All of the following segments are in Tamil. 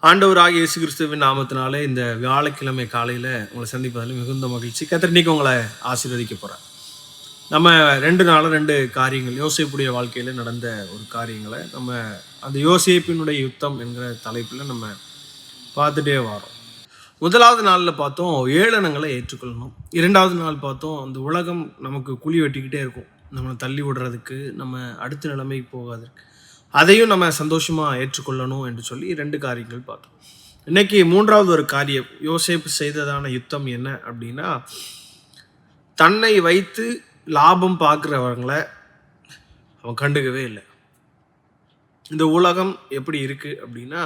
ஆண்டவராகிய இயேசு கிறிஸ்துவின் நாமத்தினாலே இந்த வியாழக்கிழமை காலையில் உங்களை சந்திப்பதில் மிகுந்த மகிழ்ச்சி. கர்த்தர் இன்னைக்கு உங்களை ஆசீர்வதிக்க போகிறேன். நம்ம 2 நாள் 2 காரியங்கள் யோசேப்புடைய வாழ்க்கையில் நடந்த ஒரு காரியங்களை நம்ம அந்த யோசேப்பினுடைய யுத்தம் என்கிற தலைப்பில் நம்ம பார்த்துட்டே வரோம். முதலாவது நாளில் பார்த்தோம் ஏளனங்களை ஏற்றுக்கொள்ளணும். 2வது நாள் பார்த்தோம் அந்த உலகம் நமக்கு குழி வெட்டிக்கிட்டே இருக்கும், நம்மளை தள்ளி விடுறதுக்கு, நம்ம அடுத்த நிலைமைக்கு போகாதற்கு. அதையும் நம்ம சந்தோஷமாக ஏற்றுக்கொள்ளணும் என்று சொல்லி 2 காரியங்கள் பார்த்தோம். இன்னைக்கு 3வது ஒரு காரியம் யோசேப்பு செய்ததான யுத்தம் என்ன அப்படின்னா, தன்னை வைத்து லாபம் பார்க்குறவங்களை அவன் கண்டுக்கவே இல்லை. இந்த உலகம் எப்படி இருக்குது அப்படின்னா,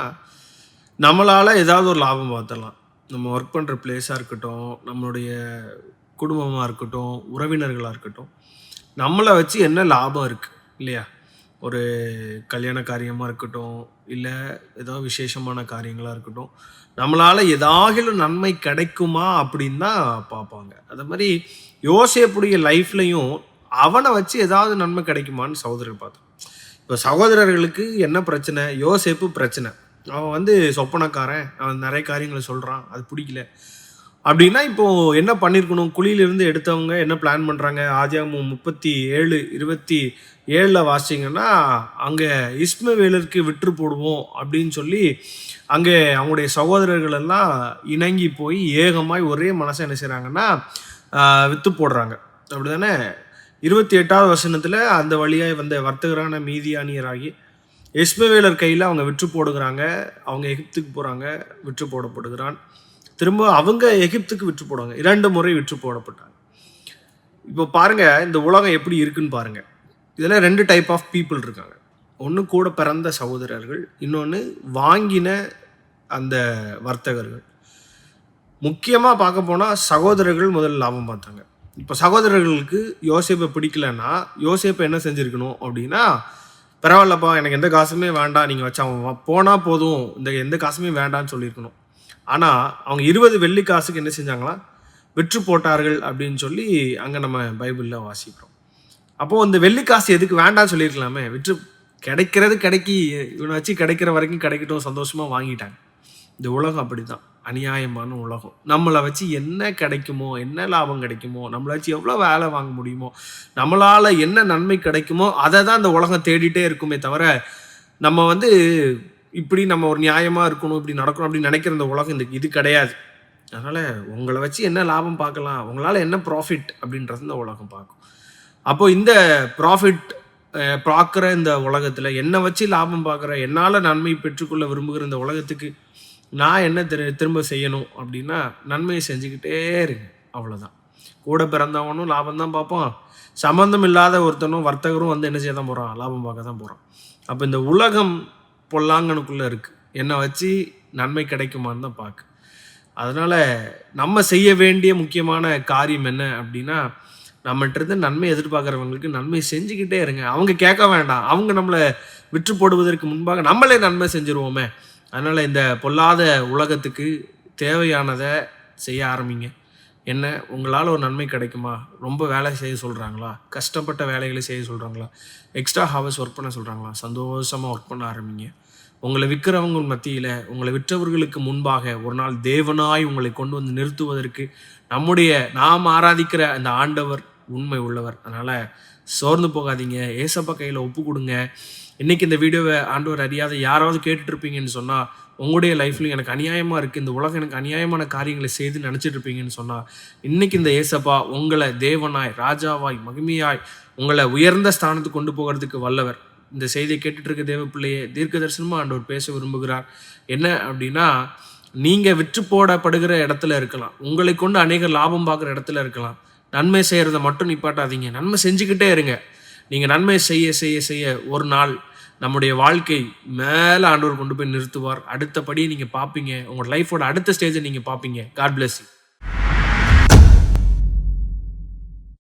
நம்மளால் ஏதாவது ஒரு லாபம் பார்த்துடலாம். நம்ம ஒர்க் பண்ணுற பிளேஸாக இருக்கட்டும், நம்மளுடைய குடும்பமாக இருக்கட்டும், உறவினர்களாக இருக்கட்டும், நம்மளை வச்சு என்ன லாபம் இருக்குது இல்லையா? ஒரு கல்யாண காரியமாக இருக்கட்டும், இல்லை ஏதோ விசேஷமான காரியங்களாக இருக்கட்டும், நம்மளால் ஏதாகிலும் நன்மை கிடைக்குமா அப்படின்னு தான் பார்ப்பாங்க. அது மாதிரி யோசேப்புடைய லைஃப்லையும் அவனை வச்சு ஏதாவது நன்மை கிடைக்குமான்னு சகோதரர் பார்த்தோம். இப்போ சகோதரர்களுக்கு என்ன பிரச்சனை? யோசேப்பு பிரச்சனை. அவன் சொப்பனக்காரன், அவன் நிறைய காரியங்களை சொல்கிறான், அது பிடிக்கல அப்படின்னா இப்போது என்ன பண்ணியிருக்கணும்? குழியிலிருந்து எடுத்தவங்க என்ன பிளான் பண்ணுறாங்க? ஆதியாகமம் 37:27 வாசிச்சிங்கன்னா, அங்கே இஸ்மவேலருக்கு விற்று போடுவோம் அப்படின்னு சொல்லி அங்கே அவங்களுடைய சகோதரர்கள் எல்லாம் இணங்கி போய் ஏகமாய் ஒரே மனசை என்ன செய்கிறாங்கன்னா விற்று போடுறாங்க. அப்படி தானே? 28வது வசனத்தில் அந்த வழியாக வந்த வர்த்தகரான மீதியானியராகி இஸ்மவேலர் கையில் அவங்க விற்று போடுகிறாங்க. அவங்க எகிப்துக்கு போகிறாங்க, விற்று போடப்படுகிறான். திரும்ப அவங்க எகிப்துக்கு விற்று போடுவாங்க. 2 முறை விற்று போடப்பட்டாங்க. இப்போ பாருங்கள் இந்த உலகம் எப்படி இருக்குன்னு பாருங்கள். இதில் 2 டைப் ஆஃப் பீப்புள் இருக்காங்க. ஒன்று கூட பிறந்த சகோதரர்கள், இன்னொன்று வாங்கின அந்த வர்த்தகர்கள். முக்கியமாக பார்க்க போனால் சகோதரர்கள் முதல்ல லாபம் பார்த்தாங்க. இப்போ சகோதரர்களுக்கு யோசேப்பை பிடிக்கலன்னா யோசேப்பை என்ன செஞ்சுருக்கணும் அப்படின்னா, பரவாயில்லப்பா, எனக்கு எந்த காசுமே வேண்டாம், நீங்கள் வச்சு அவன் போனால் போதும், எந்த காசுமே வேண்டான்னு சொல்லியிருக்கணும். ஆனால் அவங்க 20 வெள்ளி காசுக்கு என்ன செஞ்சாங்களா? விற்று போட்டார்கள் அப்படின்னு சொல்லி அங்கே நம்ம பைபிளில் வாசிக்கிறோம். அப்போது இந்த வெள்ளி காசு எதுக்கு வேண்டாம்னு சொல்லியிருக்கலாமே? விற்று கிடைக்கிறது இவனை வச்சு கிடைக்கிற வரைக்கும் கிடைக்கட்டும், சந்தோஷமாக வாங்கிட்டாங்க. இந்த உலகம் அப்படி தான், அநியாயமான உலகம். நம்மளை வச்சு என்ன கிடைக்குமோ, என்ன லாபம் கிடைக்குமோ, நம்மளை வச்சு எவ்வளோ வேலை வாங்க முடியுமோ, நம்மளால் என்ன நன்மை கிடைக்குமோ அதை தான் இந்த உலகம் தேடிட்டே இருக்குமே தவிர, நம்ம இப்படி நம்ம ஒரு நியாயமாக இருக்கணும், இப்படி நடக்கணும் அப்படின்னு நினைக்கிற இந்த உலகம் இது கிடையாது. அதனால் உங்களை வச்சு என்ன லாபம் பார்க்கலாம், உங்களால் என்ன ப்ராஃபிட் அப்படின்றது இந்த உலகம் பார்க்கும். அப்போது இந்த ப்ராஃபிட் பார்க்குற இந்த உலகத்தில் என்னை வச்சு லாபம் பார்க்குற, என்னால் நன்மை பெற்றுக்கொள்ள விரும்புகிற இந்த உலகத்துக்கு நான் என்ன திரும்ப செய்யணும் அப்படின்னா, நன்மையை செஞ்சுக்கிட்டே இருங்க, அவ்வளோதான். கூட பிறந்தவனும் லாபம் தான் பார்ப்பான், சம்மந்தம் இல்லாத ஒருத்தனும் வர்த்தகரும் என்ன செய்ய தான் போகிறான்? லாபம் பார்க்க தான் போகிறான். அப்போ இந்த உலகம் பொல்லாங்கனுக்குள்ளே இருக்குது, என்னை வச்சு நன்மை கிடைக்குமான்னு தான் பார்க்கு. அதனால் நம்ம செய்ய வேண்டிய முக்கியமான காரியம் என்ன அப்படின்னா, நம்மகிட்ட நன்மை எதிர்பார்க்குறவங்களுக்கு நன்மை செஞ்சுக்கிட்டே இருங்க. அவங்க கேட்க வேண்டாம், அவங்க நம்மளை விற்று போடுவதற்கு முன்பாக நம்மளே நன்மை செஞ்சுருவோமே. அதனால் இந்த பொல்லாத உலகத்துக்கு தேவையானதை செய்ய ஆரம்பிங்க. என்ன, உங்களால் ஒரு நன்மை கிடைக்குமா? ரொம்ப வேலை செய்ய சொல்கிறாங்களா? கஷ்டப்பட்ட வேலைகளை செய்ய சொல்கிறாங்களா? எக்ஸ்ட்ரா ஹவர்ஸ் ஒர்க் பண்ண சொல்கிறாங்களா? சந்தோஷமாக ஒர்க் பண்ண ஆரம்பிங்க. உங்களை விற்கிறவங்க மத்தியில், உங்களை விற்றவர்களுக்கு முன்பாக ஒரு நாள் தேவனாய் உங்களை கொண்டு வந்து நிறுத்துவதற்கு நாம் ஆராதிக்கிற அந்த ஆண்டவர் உண்மை உள்ளவர். அதனால் சோர்ந்து போகாதீங்க, ஏசப்பா கையில் ஒப்பு கொடுங்க. இன்றைக்கி இந்த வீடியோவை ஆண்டவர் அறியாத யாராவது கேட்டுட்ருப்பீங்கன்னு சொன்னால், உங்களுடைய லைஃப்லையும் எனக்கு அநியாயமாக இருக்குது, இந்த உலகம் எனக்கு அநியாயமான காரியங்களை செய்து நினச்சிட்டு இருப்பீங்கன்னு சொன்னால், இன்றைக்கி இந்த ஏசப்பா உங்களை தேவனாய், ராஜாவாய், மகிமையாய், உங்களை உயர்ந்த ஸ்தானத்துக்கு கொண்டு போகிறதுக்கு வல்லவர். இந்த செய்தியை கேட்டுட்ருக்க தேவ பிள்ளையே, தீர்க்க தரிசனமாக ஆண்டவர் பேச விரும்புகிறார். என்ன அப்படின்னா, நீங்கள் விற்று போடப்படுகிற இடத்துல இருக்கலாம், உங்களை கொண்டு அநேக லாபம் பார்க்குற இடத்துல இருக்கலாம். நன்மை செய்கிறத மட்டும் நிப்பாட்டாதீங்க, நன்மை செஞ்சுக்கிட்டே இருங்க. நீங்கள் நன்மை செய்ய செய்ய செய்ய ஒரு நாள் நம்முடைய வாழ்க்கை மேலே ஆண்டவர் கொண்டு போய் நிறுத்துவார். அடுத்தபடியே நீங்கள் பார்ப்பீங்க, உங்களோட லைஃபோட அடுத்த ஸ்டேஜை நீங்கள் பார்ப்பீங்க. God bless you.